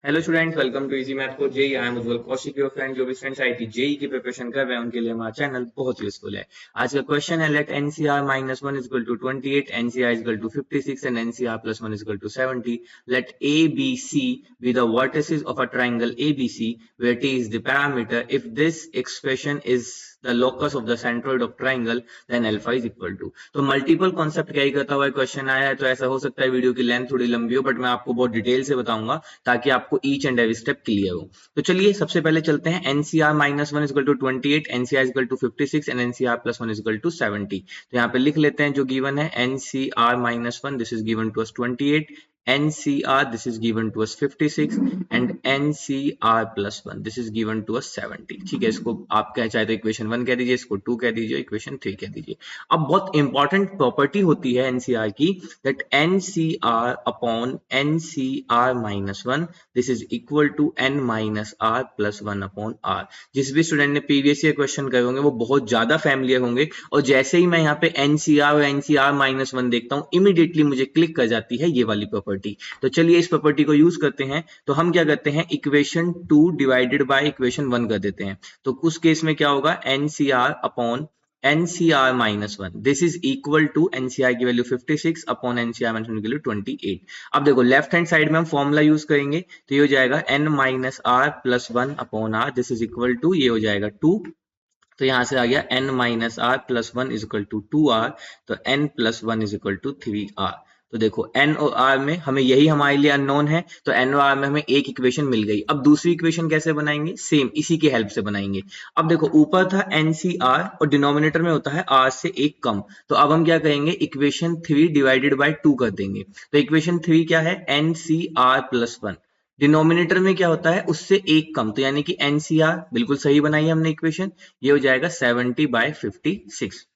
Hello students, welcome to easy math for JEE. I am Ujjwal Kaushik, your friend. जो भी students IIT JEE की preparation कर रहे हैं उनके लिए हमारा चैनल बहुत यूजफुल है। आज का क्वेश्चन है, let nCr minus one is equal to 28, nCr is equal to 56 and nCr plus one is equal to 70। Let A B C be the vertices of a triangle ABC where t is the parameter. If this expression is the locus of the centroid of triangle, then alpha is equal to। तो multiple concept carry करता हुआ question आया है, तो ऐसा हो सकता है वीडियो की लेंथ थोड़ी लंबी हो, बट मैं आपको बहुत डिटेल से बताऊंगा ताकि आपको each and every step clear हो। तो चलिए सबसे पहले चलते हैं। NCr minus one is equal to 28, nCr is equal to 56 and nCr plus one is equal to 70। तो यहाँ पे लिख लेते हैं जो गिवन है। NCR minus one, this is given to us 28, NCR this is given to us 56 and NCR plus 1 this is given to us 70। ठीक है, इसको आप कह चाहे तो इक्वेशन 1 कह दीजिए, इसको 2 कह दीजिए, इक्वेशन 3 कह दीजिए। अब बहुत इंपॉर्टेंट प्रॉपर्टी होती है NCR की, that NCR upon NCR minus one this is equal to N minus R plus 1 upon R। जिस भी स्टूडेंट ने प्रीवियस ईयर क्वेश्चन करे होंगे वो बहुत ज्यादा फैमिलियर होंगे, और जैसे ही मैं यहाँ पे NCR और NCR माइनस वन देखता हूँ इमीडिएटली मुझे क्लिक कर जाती है ये वाली प्रॉपर्टी। तो चलिए इस प्रॉपर्टी को यूज करते हैं। तो हम क्या करते हैं, इक्वेशन 2 डिवाइडेड बाय इक्वेशन 1 कर देते हैं। तो उस केस में क्या होगा, NCR upon NCR minus one this is equal to NCR की वैल्यू 56 अपॉन NCR माइनस वन की वैल्यू 28। अब देखो लेफ्ट हैंड साइड में हम फॉर्मूला यूज करेंगे, तो ये हो जाएगा N minus R plus one upon R, this is equal to, ये हो जाएगा 2। तो यहां से आ गया N minus R plus one is equal to 2R। तो N plus one is equal to 3R। तो देखो N और R में हमें यही हमारे लिए अननोन है, तो N और R में हमें एक इक्वेशन मिल गई। अब दूसरी इक्वेशन कैसे बनाएंगे, सेम इसी की हेल्प से बनाएंगे। अब देखो ऊपर था NCR और डिनोमिनेटर में होता है R से एक कम, तो अब हम क्या करेंगे, इक्वेशन 3 डिवाइडेड बाय 2 कर देंगे। तो इक्वेशन 3 क्या है, NCR प्लस वन, डिनोमिनेटर में क्या होता है उससे एक कम, तो यानी कि NCR बिल्कुल सही बनाई हमने इक्वेशन, ये हो जाएगा 70/56।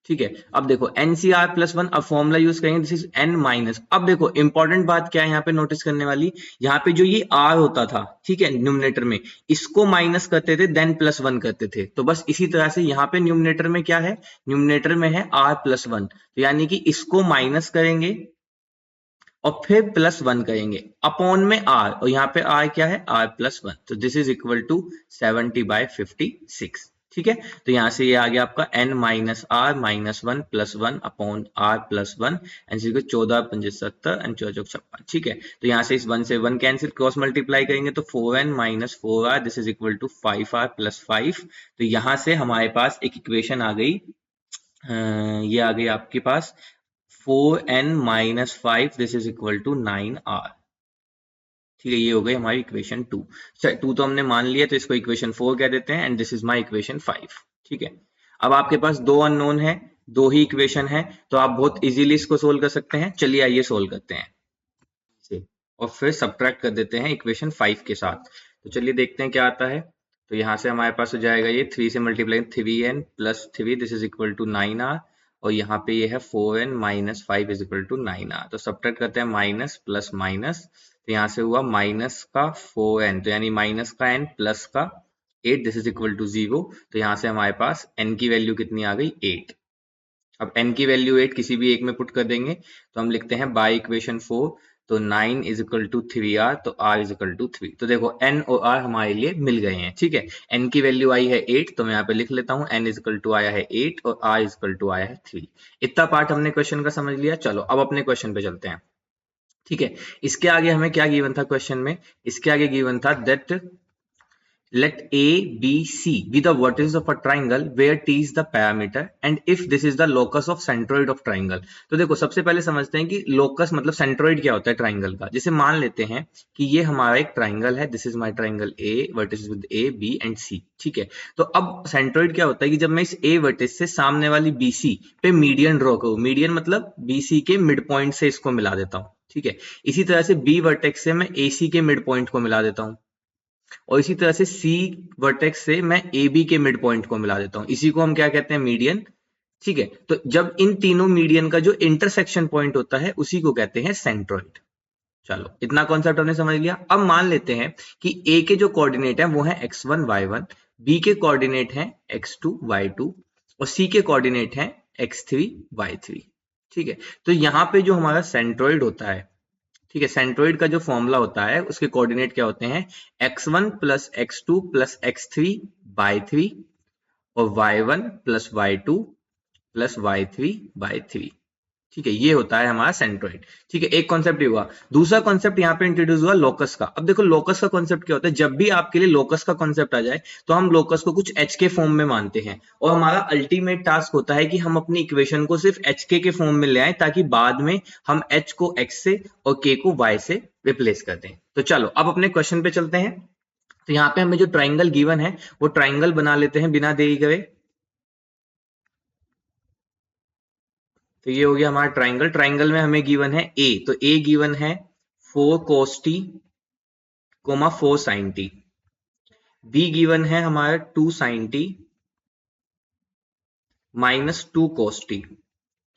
ठीक है, अब देखो NCR प्लस वन, अब फॉर्मूला यूज करेंगे, दिस इज N माइनस। अब देखो इंपॉर्टेंट बात क्या है यहाँ पे नोटिस करने वाली, यहाँ पे जो ये R होता था, ठीक है, न्यूमरेटर में, इसको माइनस करते थे देन प्लस वन करते थे। तो बस इसी तरह से यहाँ पे न्यूमरेटर में क्या है, न्यूमरेटर में है R प्लस वन, तो यानी कि इसको माइनस करेंगे और फिर प्लस वन करेंगे अपॉन में R, और यहाँ पे R क्या है, R प्लस वन। तो दिस इज इक्वल टू 70/56। ठीक है, तो यहां से ये आ गया आपका N minus R minus one plus one upon R plus one, and 14 पंजे 70 एंड 4 चौक 56। ठीक है, तो यहां से इस वन से वन कैंसिल, क्रॉस मल्टीप्लाई करेंगे तो 4N minus 4R this is equal to 5R plus 5। तो यहां से हमारे पास एक इक्वेशन आ गई, ये आ गई आपके पास 4N minus 5 this is equal to 9R। ठीक है, ये हो गई हमारी इक्वेशन 2। टू तो हमने मान लिया, तो इसको इक्वेशन 4 कह देते हैं, and this is my equation 5। ठीक है, अब आपके पास दो अननोन है, दो ही इक्वेशन है, तो आप बहुत इजीली इसको सोल्व कर सकते हैं। चलिए आइए सोल्व करते हैं और फिर सब्ट्रैक्ट कर देते हैं इक्वेशन 5 के साथ। तो चलिए देखते हैं क्या आता है। तो यहाँ से हमारे पास हो जाएगा ये 3 से multiply 3N plus 3 this is equal to 9R, और यहाँ पे ये है 4N minus 5 is equal to 9R। तो सब्ट्रैक्ट करते हैं माइनस प्लस माइनस, तो यहाँ से हुआ माइनस का 4N, तो यानी माइनस का N प्लस का 8 दिस इज इक्वल टू 0। तो यहाँ से हमारे पास N की वैल्यू कितनी आ गई, 8। अब N की वैल्यू 8 किसी भी एक में पुट कर देंगे, तो हम लिखते हैं बाय इक्वेशन 4, तो 9 इज इक्वल टू 3R, तो R इज इक्वल टू 3। तो देखो N और R हमारे लिए मिल गए हैं। ठीक है, N की वैल्यू आई है 8, तो मैं यहाँ पे लिख लेता हूँ N इज इक्वल टू आया है 8 और R इज इक्वल टू आया है 3। इतना पार्ट हमने क्वेश्चन का समझ लिया। चलो अब अपने क्वेश्चन पे चलते हैं। ठीक है, इसके आगे हमें क्या गिवन था क्वेश्चन में, इसके आगे गिवन था that let A, B, C be the vertices of a triangle where T is the parameter and if this is the locus of centroid of triangle। तो देखो सबसे पहले समझते हैं कि locus मतलब centroid क्या होता है ट्राइंगल का। जैसे मान लेते हैं कि ये हमारा एक ट्राइंगल है, this is my triangle A, vertices with A, B and C। ठीक है, तो अब सेंट्रोइड क्या होता है कि जब मैं इस A वर्टिस से सामने वाली BC पे मीडियन ड्रॉ करूं, मीडियन मतलब BC के मिड पॉइंट से इसको मिला देता हूं। ठीक है, इसी तरह से B वर्टेक्स से मैं AC के मिड पॉइंट को मिला देता हूं, और इसी तरह से सी वर्टेक्स से मैं ए बी के मिड पॉइंट को मिला देता हूं, इसी को हम क्या कहते हैं, मीडियन। ठीक है, तो जब इन तीनों मीडियन का जो इंटरसेक्शन पॉइंट होता है उसी को कहते हैं सेंट्रोइड। चलो इतना कॉन्सेप्ट हमने समझ लिया। अब मान लेते हैं कि ए के जो कोऑर्डिनेट है वो है x1 y1, बी के कोऑर्डिनेट है x2 y2 और सी के कोऑर्डिनेट है x3 y3। ठीक है, तो यहां पे जो हमारा सेंट्रोइड होता है, ठीक है, सेंट्रोइड का जो फॉर्मूला होता है उसके कोऑर्डिनेट क्या होते हैं, x1 plus x2 plus x3 by 3 और y1 plus y2 plus y3 by 3। ठीक है, ये होता है हमारा सेंट्रोइड। ठीक है, एक कॉन्सेप्ट ये हुआ। दूसरा कॉन्सेप्ट यहाँ पे इंट्रोड्यूस हुआ लोकस का। अब देखो लोकस का कॉन्सेप्ट क्या होता है, जब भी आपके लिए लोकस का कॉन्सेप्ट आ जाए तो हम लोकस को कुछ एच के फॉर्म में मानते हैं और हमारा अल्टीमेट टास्क होता है कि हम अपनी इक्वेशन को सिर्फ एच के फॉर्म में ले आए ताकि बाद में हम एच को एक्स से और के को वाई से रिप्लेस कर दें। तो चलो अब अपने क्वेश्चन पे चलते हैं। तो यहाँ पे हमें जो ट्राइंगल गिवन है वो ट्राइंगल बना लेते हैं बिना देरी करे। तो ये हो गया हमारा ट्राइंगल। ट्राइंगल में हमें गिवन है ए, तो ए गिवन है 4 cos t, 4 sin t। Be given है हमारा 2 sin t minus 2 cos t।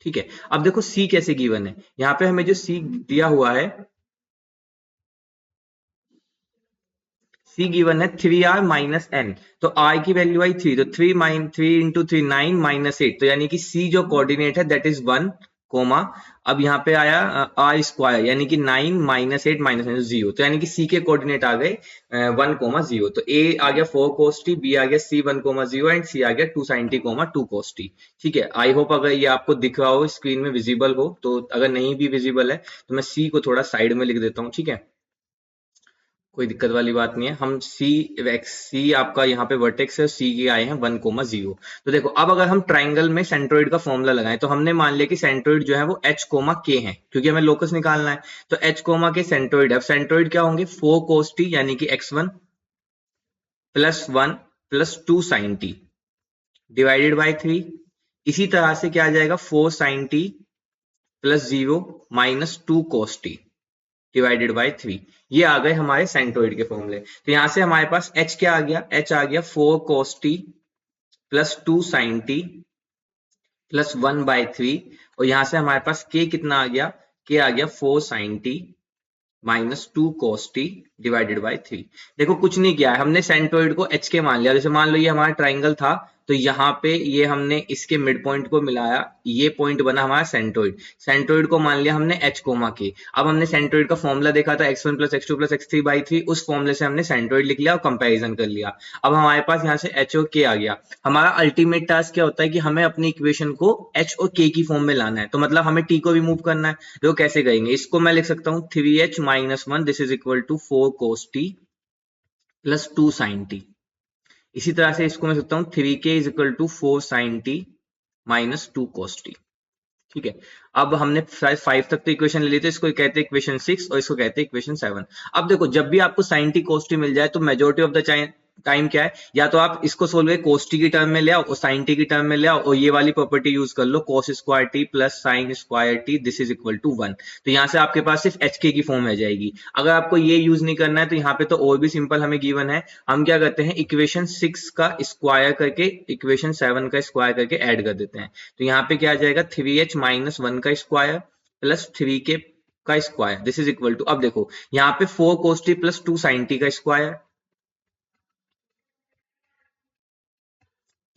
ठीक है, अब देखो सी कैसे गिवन है, यहां पे हमें जो सी दिया हुआ है, सी गिवन है 3r माइनस एन, तो r की वैल्यू आई 3, तो 3 इंटू 3 9 माइनस 8, तो यानी कि सी जो कोऑर्डिनेट है दैट इज 1 कोमा, अब यहाँ पे आया आर स्क्वायर यानी कि 9 माइनस 8 माइनस 0, तो यानी कि सी के कोऑर्डिनेट आ गए 1 कोमा 0, तो ए आ गया 4 cos t, बी आ गया सी 1 कोमा 0 एंड सी आ गया 2 sin t comma 2 cos t। ठीक है, आई होप अगर ये आपको दिख रहा हो, स्क्रीन में विजिबल हो, तो अगर नहीं भी विजिबल है तो मैं सी को थोड़ा साइड में लिख देता हूँ। ठीक है, कोई दिक्कत वाली बात नहीं है। हम सी आपका यहाँ पे वर्टेक्स है, सी के आए हैं 1 कोमा 0। तो देखो अब अगर हम ट्राइंगल में सेंट्रोइड का फॉर्मूला लगाएं तो हमने मान लिया कि सेंट्रोइड जो है वो h कोमा k है, क्योंकि हमें लोकस निकालना है। तो h कोमा के सेंट्रोइड, अब सेंट्रोइड क्या होंगे 4 cos t यानी कि x1 plus 1 plus 2 sin t divided by 3। इसी तरह से क्या आ जाएगा 4 sin t plus 0 minus 2 cos t divided by 3। ये आ गए हमारे सेंट्रोइड के फॉर्मूले। तो यहां से हमारे पास h क्या आ गया, h आ गया 4 cos t plus 2 sin t plus 1 by 3, और यहां से हमारे पास k कितना आ गया, k आ गया 4 sin t minus 2 cos t divided by 3। देखो कुछ नहीं किया है हमने, सेंट्रोइड को h के मान लिया। जैसे मान लो ये हमारा ट्राइंगल था, तो यहाँ पे ये हमने इसके मिड पॉइंट को मिलाया, ये पॉइंट बना हमारा सेंट्रोइड। सेंट्रोइड को मान लिया हमने h कोमा के। अब हमने सेंट्रोइड का फॉर्मूला देखा था x1 plus x2 plus x3 by 3, उस फॉर्मूले से हमने सेंट्रोइड लिख लिया और कंपैरिजन कर लिया। अब हमारे पास यहाँ से h और k आ गया। हमारा अल्टीमेट टास्क क्या होता है कि हमें अपनी इक्वेशन को h और k की फॉर्म में लाना है, तो मतलब हमें t को रिमूव करना है। तो कैसे करेंगे, इसको मैं लिख सकता हूँ 3h minus 1 this is equal to 4 cos t plus 2 sin t। इसी तरह से इसको मैं सकता हूँ 3k is equal to 4 sin t minus 2 cos t। ठीक है, अब हमने 5 तक तो इक्वेशन ले ली, तो इसको कहते हैं इक्वेशन 6 और इसको कहते हैं इक्वेशन 7। अब देखो जब भी आपको sin t cos t मिल जाए तो मेजोरिटी ऑफ द टाइम क्या है, या तो आप इसको सोल्व करके cos t की टर्म में ले आओ और sin t की टर्म में ले आओ और ये वाली प्रॉपर्टी यूज कर लो cos square t plus sin square t this is equal to 1। तो यहाँ से आपके पास सिर्फ hk की फॉर्म रह जाएगी। अगर आपको ये यूज नहीं करना है तो यहाँ पे तो और भी सिंपल हमें गिवन है, हम क्या करते हैं इक्वेशन 6 का स्क्वायर करके इक्वेशन 7 का स्क्वायर करके ऐड कर देते हैं। तो यहाँ पे क्या आ जाएगा 3h माइनस 1 का स्क्वायर प्लस 3k का square this is equal to, अब देखो यहाँ पे 4 cos t plus 2 sin t का स्क्वायर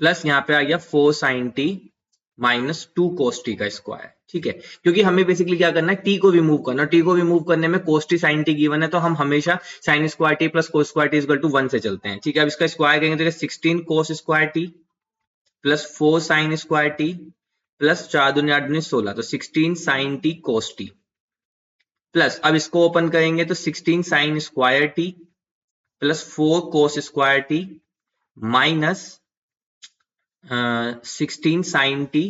प्लस यहाँ पे आ गया 4 sin t minus 2 cos t का स्क्वायर। ठीक है, क्योंकि हमें बेसिकली क्या करना है t को रिमूव करना, t को रिमूव करने में cos t sin t given है तो हम हमेशा sin square t plus cos square t equal to 1 से चलते हैं। ठीक है, अब इसका स्क्वायर करेंगे तो 16 cos square t plus 4 sin square t plus 4 दूनी 8 दूनी 16, तो 16 sin t cos t plus, अब इसको ओपन करेंगे तो 16 sin square t plus 4 cos square t minus 16 sin t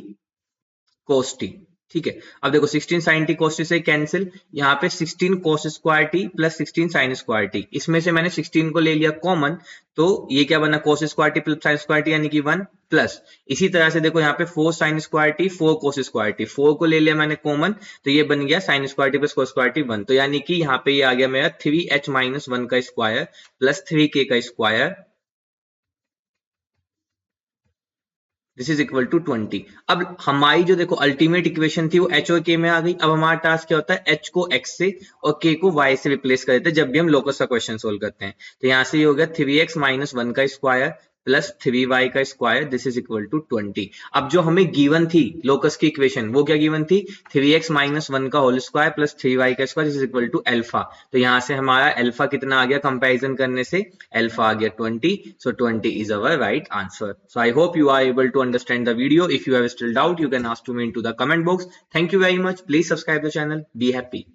cos t। ठीक है, अब देखो 16 sin t cos t से कैंसिल, यहाँ पे 16 cos square t plus 16 sin square t, इसमें से मैंने 16 को ले लिया कॉमन, तो ये क्या बना cos square t plus sin square t यानी कि 1 प्लस, इसी तरह से देखो यहाँ पे 4 sin square t 4 cos square t, 4 को ले लिया मैंने कॉमन, तो ये बन गया sin square t plus cos square t 1, तो यानी कि यहाँ पे ये आ गया मेरा 3h माइनस 1 का स्क्वायर प्लस 3k का square this is equal to 20। अब हमारी जो देखो अल्टीमेट इक्वेशन थी वो h और k में आ गई। अब हमारा टास्क क्या होता है, h को x से और k को y से रिप्लेस कर देते हैं जब भी हम लोकस का क्वेश्चन सोल्व करते हैं। तो यहाँ से ये हो गया 3x माइनस 1 का स्क्वायर प्लस 3y का square this is equal to 20। अब जो हमें गिवन थी लोकस की इक्वेशन वो क्या गिवन थी 3x माइनस 1 का होल स्क्वायर प्लस 3y का square this is equal to alpha. तो यहां से हमारा अल्फा कितना आ गया कंपैरिजन करने से अल्फा आ गया 20। सो 20 is our right answer. So I hope you are able to understand the video. If you have still doubt you can ask to me into the comment box. Thank you very much. Please subscribe the channel. Be happy.